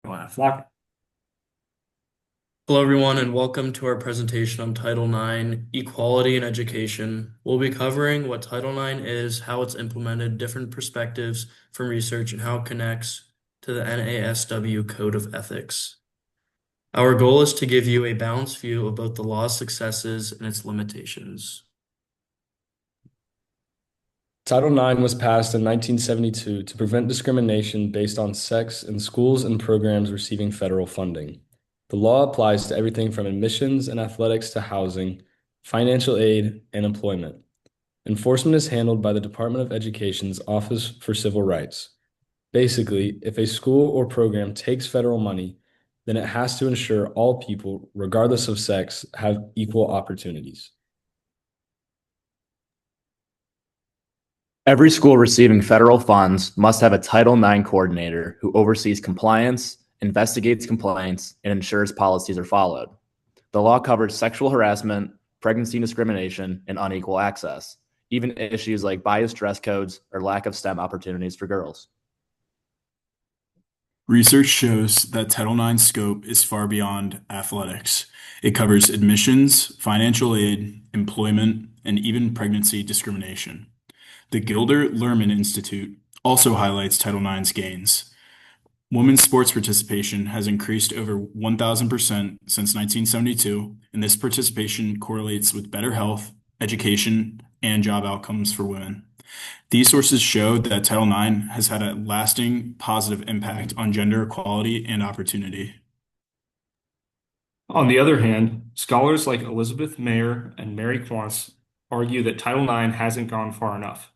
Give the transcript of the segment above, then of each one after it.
Flock. Hello, everyone, and welcome to our presentation on Title IX, Equality in Education. We'll be covering what Title IX is, how it's implemented, different perspectives from research, and how it connects to the NASW Code of Ethics. Our goal is to give you a balanced view of both the law's successes and its limitations. Title IX was passed in 1972 to prevent discrimination based on sex in schools and programs receiving federal funding. The law applies to everything from admissions and athletics to housing, financial aid, and employment. Enforcement is handled by the Department of Education's Office for Civil Rights. Basically, if a school or program takes federal money, then it has to ensure all people, regardless of sex, have equal opportunities. Every school receiving federal funds must have a Title IX coordinator who oversees compliance, investigates complaints, and ensures policies are followed. The law covers sexual harassment, pregnancy discrimination, and unequal access, even issues like biased dress codes or lack of STEM opportunities for girls. Research shows that Title IX scope is far beyond athletics. It covers admissions, financial aid, employment, and even pregnancy discrimination. The Gilder Lehrman Institute also highlights Title IX's gains. Women's sports participation has increased over 1,000% since 1972, and this participation correlates with better health, education, and job outcomes for women. These sources showed that Title IX has had a lasting positive impact on gender equality and opportunity. On the other hand, scholars like Elizabeth Mayer and Mary Quantz argue that Title IX hasn't gone far enough.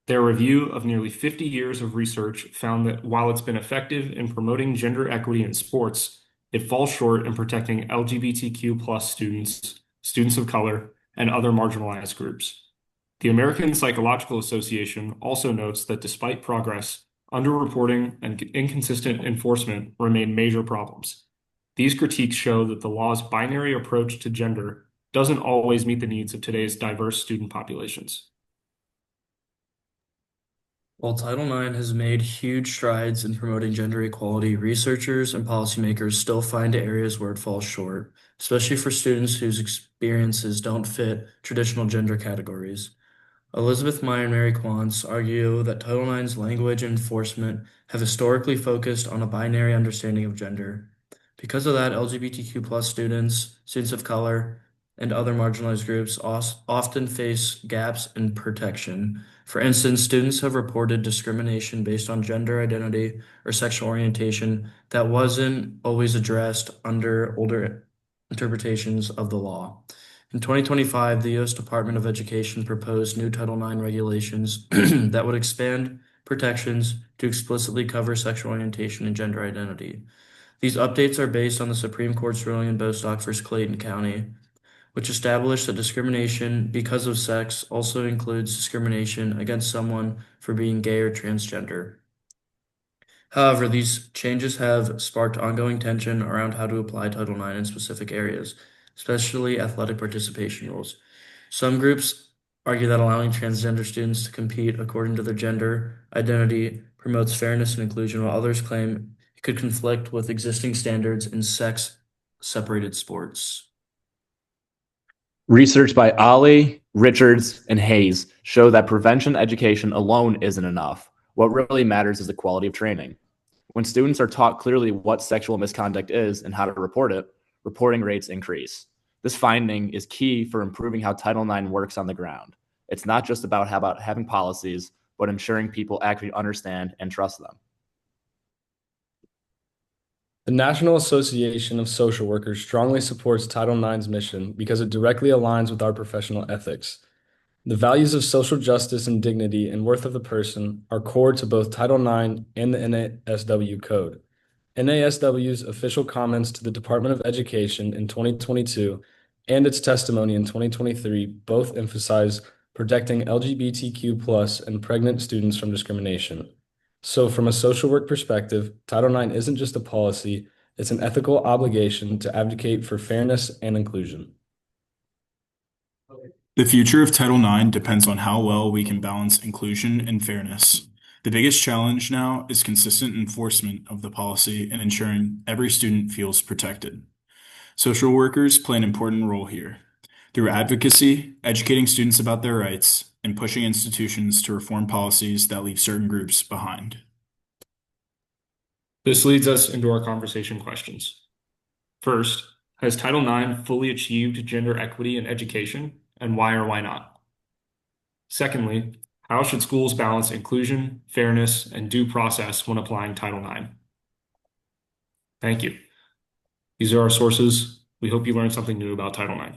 Their review of nearly 50 years of research found that while it's been effective in promoting gender equity in sports, it falls short in protecting LGBTQ plus students, students of color, and other marginalized groups. The American Psychological Association also notes that despite progress, underreporting and inconsistent enforcement remain major problems. These critiques show that the law's binary approach to gender doesn't always meet the needs of today's diverse student populations. While Title IX has made huge strides in promoting gender equality, researchers and policymakers still find areas where it falls short, especially for students whose experiences don't fit traditional gender categories. Elizabeth Meyer and Mary Quantz argue that Title IX's language and enforcement have historically focused on a binary understanding of gender. Because of that, LGBTQ plus students, students of color, and other marginalized groups often face gaps in protection. For instance, students have reported discrimination based on gender identity or sexual orientation that wasn't always addressed under older interpretations of the law. In 2025, the U.S. Department of Education proposed new Title IX regulations that would expand protections to explicitly cover sexual orientation and gender identity. These updates are based on the Supreme Court's ruling in Bostock v. Clayton County, which established that discrimination because of sex also includes discrimination against someone for being gay or transgender. However, these changes have sparked ongoing tension around how to apply Title IX in specific areas, especially athletic participation rules. Some groups argue that allowing transgender students to compete according to their gender identity promotes fairness and inclusion, while others claim it could conflict with existing standards in sex-separated sports. Research by Ali, Richards, and Hayes show that prevention education alone isn't enough. What really matters is the quality of training. When students are taught clearly what sexual misconduct is and how to report it, reporting rates increase. This finding is key for improving how Title IX works on the ground. It's not just about having policies, but ensuring people actually understand and trust them. The National Association of Social Workers strongly supports Title IX's mission because it directly aligns with our professional ethics. The values of social justice and dignity and worth of the person are core to both Title IX and the NASW Code. NASW's official comments to the Department of Education in 2022 and its testimony in 2023 both emphasize protecting LGBTQ plus and pregnant students from discrimination. So, from a social work perspective, Title IX isn't just a policy, it's an ethical obligation to advocate for fairness and inclusion. The future of Title IX depends on how well we can balance inclusion and fairness. The biggest challenge now is consistent enforcement of the policy and ensuring every student feels protected. Social workers play an important role here through advocacy, educating students about their rights, and pushing institutions to reform policies that leave certain groups behind. This leads us into our conversation questions. First, has Title IX fully achieved gender equity in education, and why or why not? Secondly, how should schools balance inclusion, fairness, and due process when applying Title IX? Thank you. These are our sources. We hope you learned something new about Title IX.